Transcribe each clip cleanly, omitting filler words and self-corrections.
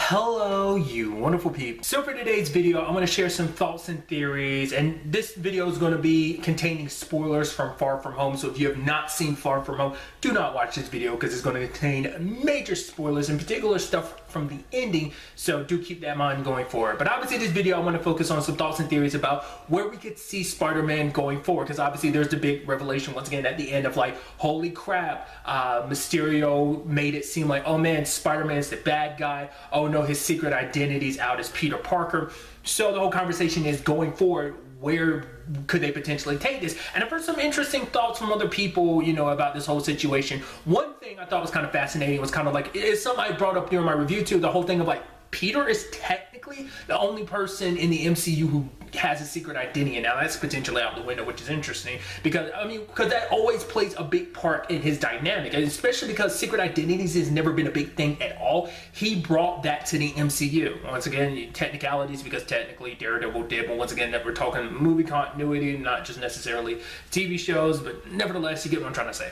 Hello, you wonderful people. So for today's video, I'm going to share some thoughts and theories, and this video is going to be containing spoilers from Far From Home. So if you have not seen Far From Home, do not watch this video because it's going to contain major spoilers, in particular stuff from the ending. So do keep that in mind going forward. But obviously this video, I want to focus on some thoughts and theories about where we could see Spider-Man going forward, because obviously there's the big revelation once again at the end of like, holy crap, Mysterio made it seem like, oh man, Spider-Man's the bad guy. Oh no, his secret identity's out as Peter Parker. So the whole conversation is going forward, where could they potentially take this? And I've heard some interesting thoughts from other people, you know, about this whole situation. One thing I thought was kind of fascinating was kind of like, it's something I brought up during my review too, the whole thing of like, Peter is technically the only person in the MCU who has a secret identity, and now that's potentially out the window, which is interesting because because that always plays a big part in his dynamic, and especially because secret identities has never been a big thing at all. He brought that to the MCU. Once again, technicalities, because technically Daredevil did, but once again, that we're talking movie continuity, not just necessarily TV shows, but nevertheless, you get what I'm trying to say.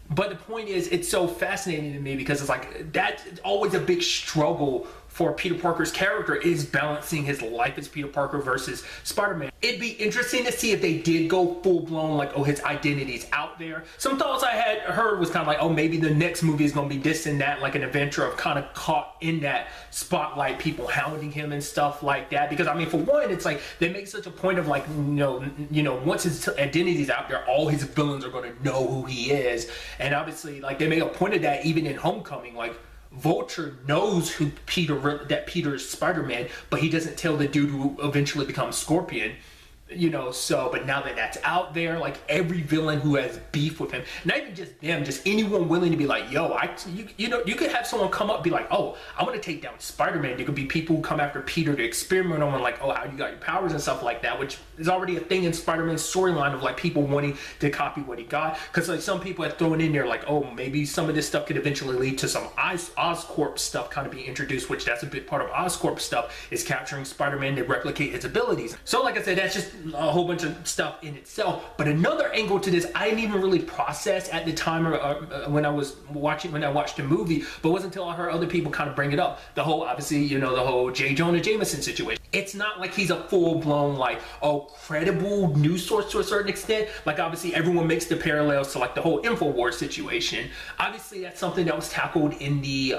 But the point is, it's so fascinating to me because it's like, that's always a big struggle for Peter Parker's character, is balancing his life as Peter Parker versus Spider-Man. It'd be interesting to see if they did go full-blown, like, oh, his identity's out there. Some thoughts I had heard was kind of like, oh, maybe the next movie is going to be this and that, like an adventure of kind of caught in that spotlight, people hounding him and stuff like that. Because, I mean, for one, it's like, they make such a point of like, you know, once his identity's out there, all his villains are going to know who he is. And obviously, like, they make a point of that even in Homecoming, like, Vulture knows that Peter is Spider-Man, but he doesn't tell the dude who eventually becomes Scorpion. You know, so, but now that that's out there, like every villain who has beef with him, not even just them, just anyone willing to be like, yo, you know, you could have someone come up and be like, oh, I want to take down Spider-Man. There could be people who come after Peter to experiment on like, oh, how you got your powers and stuff like that, which is already a thing in Spider-Man's storyline of like people wanting to copy what he got. Because like some people have thrown in there like, oh, maybe some of this stuff could eventually lead to some Oscorp stuff kind of be introduced, which that's a big part of Oscorp stuff, is capturing Spider-Man to replicate his abilities. So like I said, that's just a whole bunch of stuff in itself. But another angle to this I didn't even really process at the time or when I watched the movie, but it wasn't until I heard other people kind of bring it up. The whole, obviously, you know, the whole J. Jonah Jameson situation. It's not like he's a full-blown, like, oh, credible news source to a certain extent. Like, obviously, everyone makes the parallels to, like, the whole InfoWars situation. Obviously, that's something that was tackled in the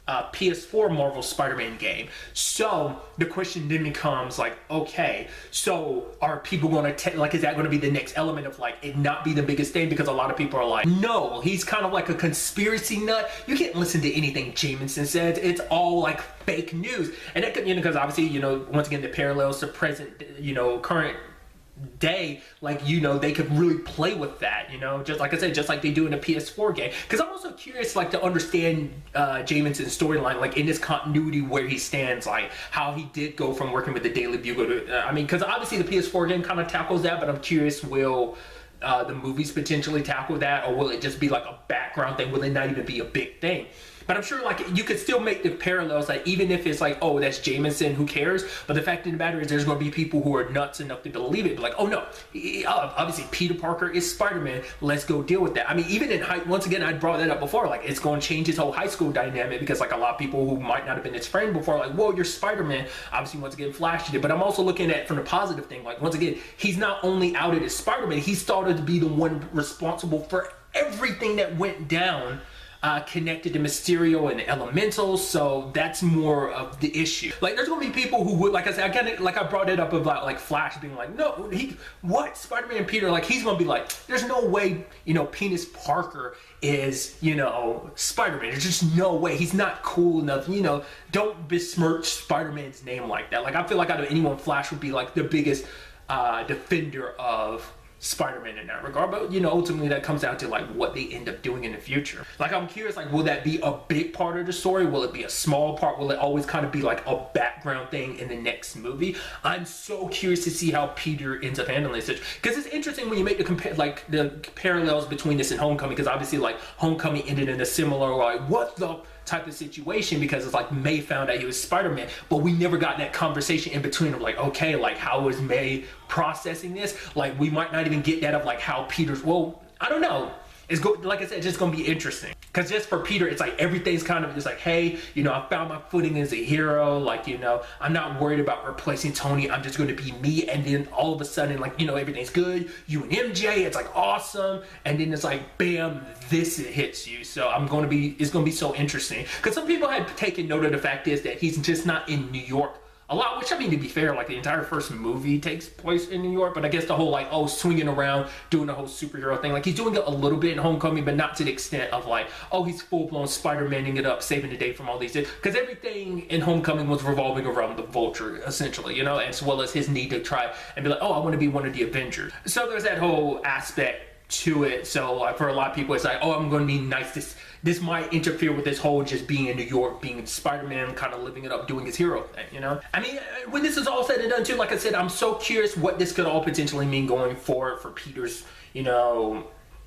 PS4 Marvel Spider-Man game. So the question then becomes like, okay, so are people going to like, is that going to be the next element of like it not be the biggest thing? Because a lot of people are like, no, he's kind of like a conspiracy nut. You can't listen to anything Jameson says. It's all like fake news. And that could, you know, because obviously, you know, once again, the parallels to present, you know, current day, like, you know, they could really play with that, you know, just like I said, just like they do in a PS4 game. Because I'm also curious, like, to understand Jameson's storyline, like in this continuity, where he stands, like how he did go from working with the Daily Bugle to, I mean, because obviously the PS4 game kind of tackles that, but I'm curious, will the movies potentially tackle that, or will it just be like a background thing? Will it not even be a big thing? But I'm sure, like, you could still make the parallels, like, even if it's like, oh, that's Jameson, who cares? But the fact of the matter is, there's going to be people who are nuts enough to believe it. Like, oh, no, obviously, Peter Parker is Spider-Man. Let's go deal with that. I mean, even in once again, I brought that up before. Like, it's going to change his whole high school dynamic because, like, a lot of people who might not have been his friend before, like, whoa, you're Spider-Man. Obviously, once again, Flash did it. But I'm also looking at it from the positive thing. Like, once again, he's not only outed as Spider-Man, he's started to be the one responsible for everything that went down connected to Mysterio and the Elementals, so that's more of the issue. Like, there's gonna be people who would, like I said, I brought it up about like Flash being like, no, what, Spider-Man Peter, like, he's gonna be like, there's no way, you know, Penis Parker is, you know, Spider-Man. There's just no way. He's not cool enough, you know, don't besmirch Spider-Man's name like that. Like, I feel like out of anyone, Flash would be like the biggest defender of Spider-Man in that regard. But, you know, ultimately that comes down to like what they end up doing in the future. Like, I'm curious, like, will that be a big part of the story? Will it be a small part? Will it always kind of be like a background thing in the next movie? I'm so curious to see how Peter ends up handling this, because it's interesting when you make the parallels between this and Homecoming, because obviously, like, Homecoming ended in a similar, like, what the type of situation, because it's like May found out he was Spider-Man, but we never got that conversation in between of like, okay, like, how is May processing this? Like, we might not even get that of like how Peter's, well, I don't know. like I said, it's just gonna be interesting. Because just for Peter, it's like everything's kind of just like, hey, you know, I found my footing as a hero. Like, you know, I'm not worried about replacing Tony. I'm just going to be me. And then all of a sudden, like, you know, everything's good. You and MJ, it's like awesome. And then it's like, bam, this hits you. So it's going to be so interesting. Because some people had taken note of the fact is that he's just not in New York a lot, which I mean, to be fair, like the entire first movie takes place in New York, but I guess the whole like, oh, swinging around, doing the whole superhero thing, like he's doing it a little bit in Homecoming, but not to the extent of like, oh, he's full-blown Spider-Maning it up, saving the day from all these things, because everything in Homecoming was revolving around the Vulture, essentially, you know, as well as his need to try and be like, oh, I want to be one of the Avengers. So there's that whole aspect to it. So for a lot of people, it's like, oh, I'm going to be nice. This might interfere with this whole just being in New York, being Spider-Man, kind of living it up, doing his hero thing, you know? I mean, when this is all said and done too, like I said, I'm so curious what this could all potentially mean going forward for Peter's, you know,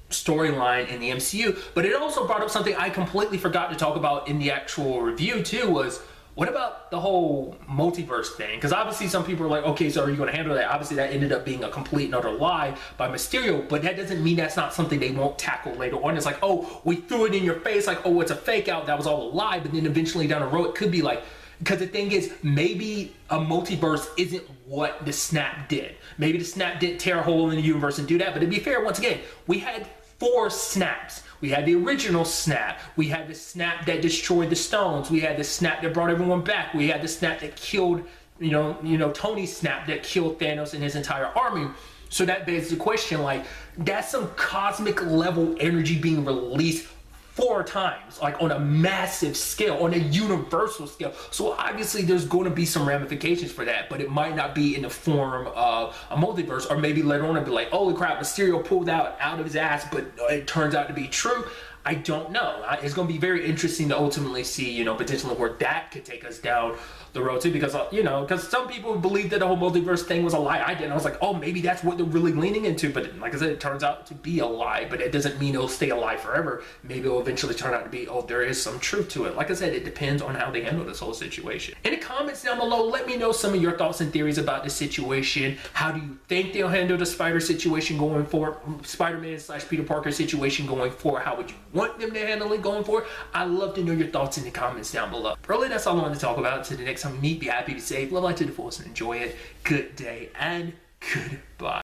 storyline in the MCU. But it also brought up something I completely forgot to talk about in the actual review too, was what about the whole multiverse thing? Because obviously some people are like, okay, so are you going to handle that? Obviously that ended up being a complete and utter lie by Mysterio, but that doesn't mean that's not something they won't tackle later on. It's like, oh, we threw it in your face, like, oh, it's a fake out, that was all a lie, but then eventually down the road it could be like, because the thing is, maybe a multiverse isn't what the snap did. Maybe the snap didn't tear a hole in the universe and do that, but to be fair, once again, we had 4 snaps. We had the original snap. We had the snap that destroyed the stones. We had the snap that brought everyone back. We had the snap that killed, you know, Tony's snap that killed Thanos and his entire army. So that begs the question, like, that's some cosmic level energy being released 4 times, like on a massive scale, on a universal scale. So obviously there's going to be some ramifications for that, but it might not be in the form of a multiverse, or maybe later on it'd be like, holy crap, Mysterio pulled out of his ass, but it turns out to be true. I don't know. It's going to be very interesting to ultimately see, you know, potentially where that could take us down the road too, because, you know, because some people believe that the whole multiverse thing was a lie. I didn't. I was like, oh, maybe that's what they're really leaning into, but like I said, it turns out to be a lie, but it doesn't mean it'll stay a lie forever. Maybe it'll eventually turn out to be, oh, there is some truth to it. Like I said, it depends on how they handle this whole situation. In the comments down below, let me know some of your thoughts and theories about this situation. How do you think they'll handle the Spider situation going forward, Spider-Man / Peter Parker situation going forward? How would you want them to handle it going forward? I'd love to know your thoughts in the comments down below. Really, that's all I wanted to talk about. Until the next time we meet, be happy, be safe, live life to the fullest, and enjoy it. Good day and goodbye.